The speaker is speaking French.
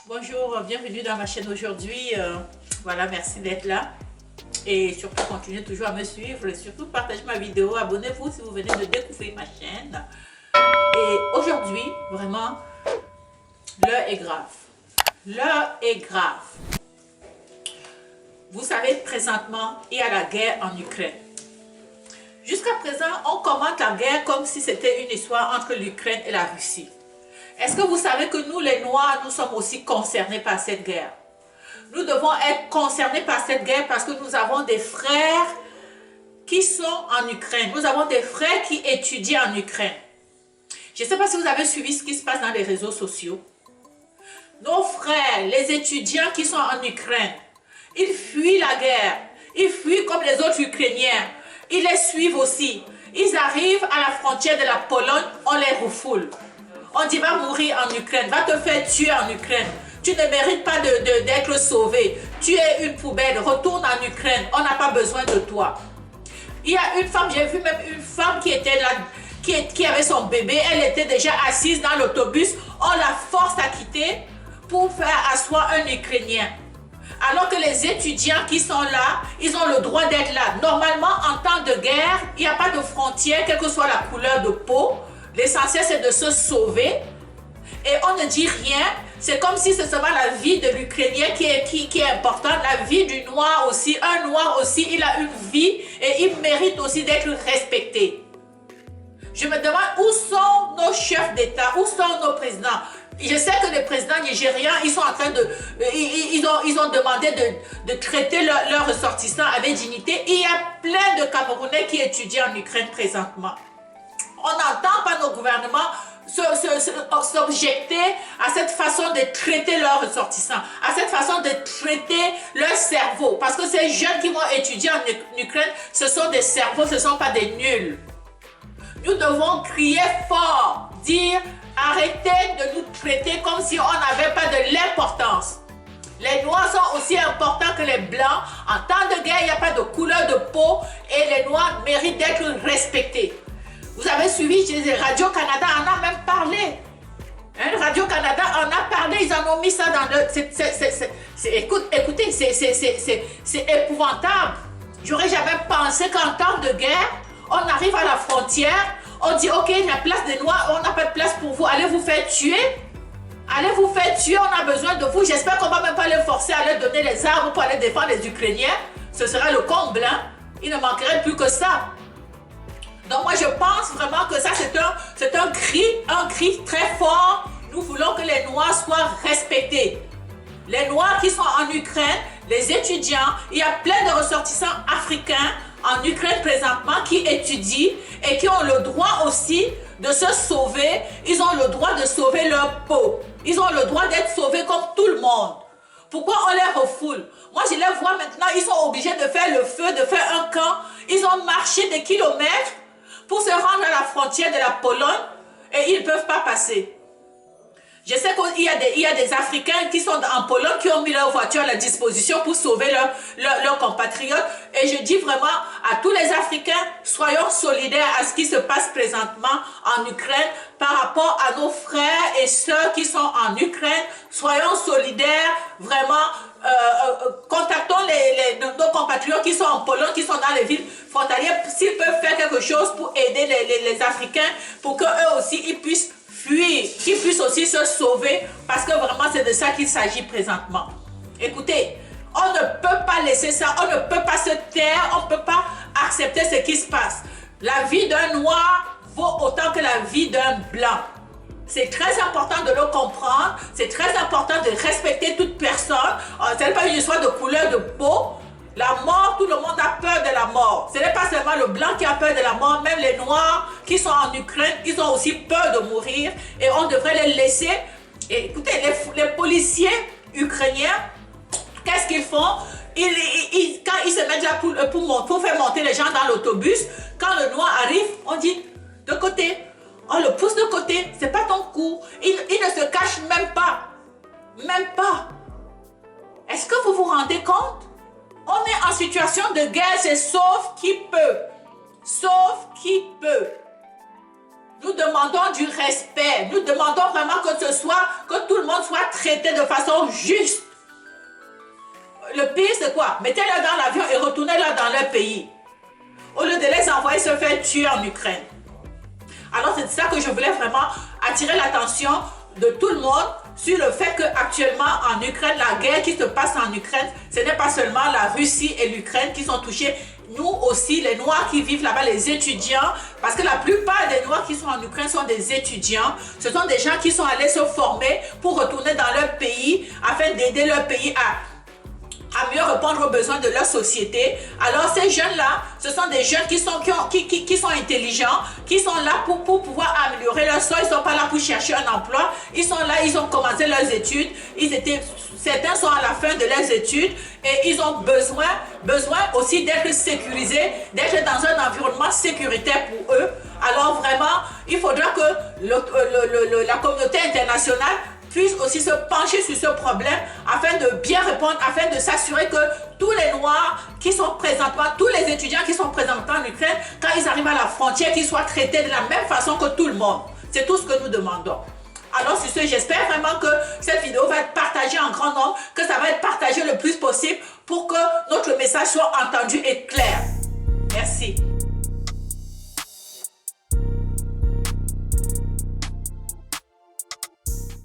Bonjour, bienvenue dans ma chaîne aujourd'hui. Voilà, merci d'être là. Et surtout, continuez toujours à me suivre et surtout partagez ma vidéo. Abonnez-vous si vous venez de découvrir ma chaîne. Et aujourd'hui, vraiment, l'heure est grave. L'heure est grave. Vous savez, présentement, il y a la guerre en Ukraine. Jusqu'à présent, on commente la guerre comme si c'était une histoire entre l'Ukraine et la Russie. Est-ce que vous savez que nous, les Noirs, nous sommes aussi concernés par cette guerre? Nous devons être concernés par cette guerre parce que nous avons des frères qui sont en Ukraine. Nous avons des frères qui étudient en Ukraine. Je ne sais pas si vous avez suivi ce qui se passe dans les réseaux sociaux. Nos frères, les étudiants qui sont en Ukraine, ils fuient la guerre. Ils fuient comme les autres Ukrainiens. Ils les suivent aussi. Ils arrivent à la frontière de la Pologne, on les refoule. On dit va mourir en Ukraine, va te faire tuer en Ukraine. Tu ne mérites pas d'être sauvé. Tu es une poubelle, retourne en Ukraine. On n'a pas besoin de toi. Il y a une femme, j'ai vu même une femme qui était là, qui avait son bébé. Elle était déjà assise dans l'autobus. On la force à quitter pour faire asseoir un Ukrainien. Alors que les étudiants qui sont là, ils ont le droit d'être là. Normalement, en temps de guerre, il n'y a pas de frontière, quelle que soit la couleur de peau. L'essentiel, c'est de se sauver. Et on ne dit rien. C'est comme si c'est seulement la vie de l'Ukrainien qui est importante. La vie du Noir aussi. Un Noir aussi, il a une vie et il mérite aussi d'être respecté. Je me demande où sont nos chefs d'État, où sont nos présidents. Je sais que les présidents nigérians, ils sont en train de... Ils ont demandé de traiter leurs ressortissants avec dignité. Il y a plein de Camerounais qui étudient en Ukraine présentement. On n'entend pas nos gouvernements s'objecter à cette façon de traiter leurs ressortissants, à cette façon de traiter leur cerveau. Parce que ces jeunes qui vont étudier en Ukraine, ce sont des cerveaux, ce ne sont pas des nuls. Nous devons crier fort, dire arrêtez de nous traiter comme si on n'avait pas de l'importance. Les Noirs sont aussi importants que les Blancs. En temps de guerre, il n'y a pas de couleur de peau et les Noirs méritent d'être respectés. Vous avez suivi Radio-Canada en a même parlé. Hein, Radio-Canada en a parlé, ils en ont mis ça dans le... Écoutez, c'est épouvantable. J'aurais jamais pensé qu'en temps de guerre, on arrive à la frontière, on dit ok, il y a place des Noirs, on n'a pas de place pour vous, allez vous faire tuer. Allez vous faire tuer, on a besoin de vous. J'espère qu'on ne va même pas les forcer à leur donner les armes pour aller défendre les Ukrainiens. Ce sera le comble, hein. Il ne manquerait plus que ça. Donc moi je pense vraiment que ça c'est un cri très fort. Nous voulons que les Noirs soient respectés. Les Noirs qui sont en Ukraine, les étudiants, il y a plein de ressortissants africains en Ukraine présentement qui étudient et qui ont le droit aussi de se sauver. Ils ont le droit de sauver leur peau. Ils ont le droit d'être sauvés comme tout le monde. Pourquoi on les refoule? Moi je les vois maintenant, ils sont obligés de faire le feu, de faire un camp. Ils ont marché des kilomètres pour se rendre à la frontière de la Pologne et ils ne peuvent pas passer. Je sais qu'il y a des Africains qui sont en Pologne qui ont mis leur voiture à la disposition pour sauver leurs compatriotes. Et je dis vraiment à tous les Africains, soyons solidaires à ce qui se passe présentement en Ukraine par rapport à nos frères et sœurs qui sont en Ukraine. Soyons solidaires, vraiment, contactons nos compatriotes qui sont en Pologne, qui sont dans les villes frontalières, s'ils peuvent faire quelque chose pour aider les Africains, pour qu'eux aussi ils puissent fuir, qu'ils puissent aussi se sauver, parce que vraiment c'est de ça qu'il s'agit présentement. Écoutez, on ne peut pas laisser ça, on ne peut pas se taire, on ne peut pas accepter ce qui se passe. La vie d'un Noir vaut autant que la vie d'un Blanc. C'est très important de le comprendre, c'est très important de respecter toute personne. Ce n'est pas une histoire de couleur de peau. La mort, tout le monde a peur de la mort. Ce n'est pas seulement le Blanc qui a peur de la mort, même les Noirs qui sont en Ukraine, ils ont aussi peur de mourir et on devrait les laisser. Et écoutez, les policiers ukrainiens, qu'est-ce qu'ils font? Quand ils se mettent là pour faire monter les gens dans l'autobus, quand le Noir arrive, on dit de côté. On le pousse de côté, c'est pas ton coup. Il ne se cache même pas. Même pas. Est-ce que vous vous rendez compte? On est en situation de guerre, c'est sauf qui peut. Sauf qui peut. Nous demandons du respect. Nous demandons vraiment que tout le monde soit traités de façon juste. Le pire, c'est quoi? Mettez-les dans l'avion et retournez-les dans leur pays. Au lieu de les envoyer se faire tuer en Ukraine. Alors, c'est ça que je voulais vraiment attirer l'attention de tout le monde sur le fait qu'actuellement en Ukraine, la guerre qui se passe en Ukraine, ce n'est pas seulement la Russie et l'Ukraine qui sont touchés. Nous aussi, les Noirs qui vivent là-bas, les étudiants, parce que la plupart des Noirs qui sont en Ukraine sont des étudiants. Ce sont des gens qui sont allés se former pour retourner dans leur pays afin d'aider leur pays à mieux répondre aux besoins de leur société. Alors ces jeunes-là, ce sont des jeunes qui sont intelligents, qui sont là pour pouvoir améliorer leur sort. Ils ne sont pas là pour chercher un emploi. Ils sont là, ils ont commencé leurs études. Certains sont à la fin de leurs études et ils ont besoin aussi d'être sécurisés, d'être dans un environnement sécuritaire pour eux. Alors vraiment, il faudra que la communauté internationale puisse aussi se pencher sur ce problème afin de bien répondre, afin de s'assurer que tous les Noirs qui sont présentement, tous les étudiants qui sont présentement en Ukraine, quand ils arrivent à la frontière, qu'ils soient traités de la même façon que tout le monde. C'est tout ce que nous demandons. Alors sur ce, j'espère vraiment que cette vidéo va être partagée en grand nombre, que ça va être partagé le plus possible pour que notre message soit entendu et clair. Merci.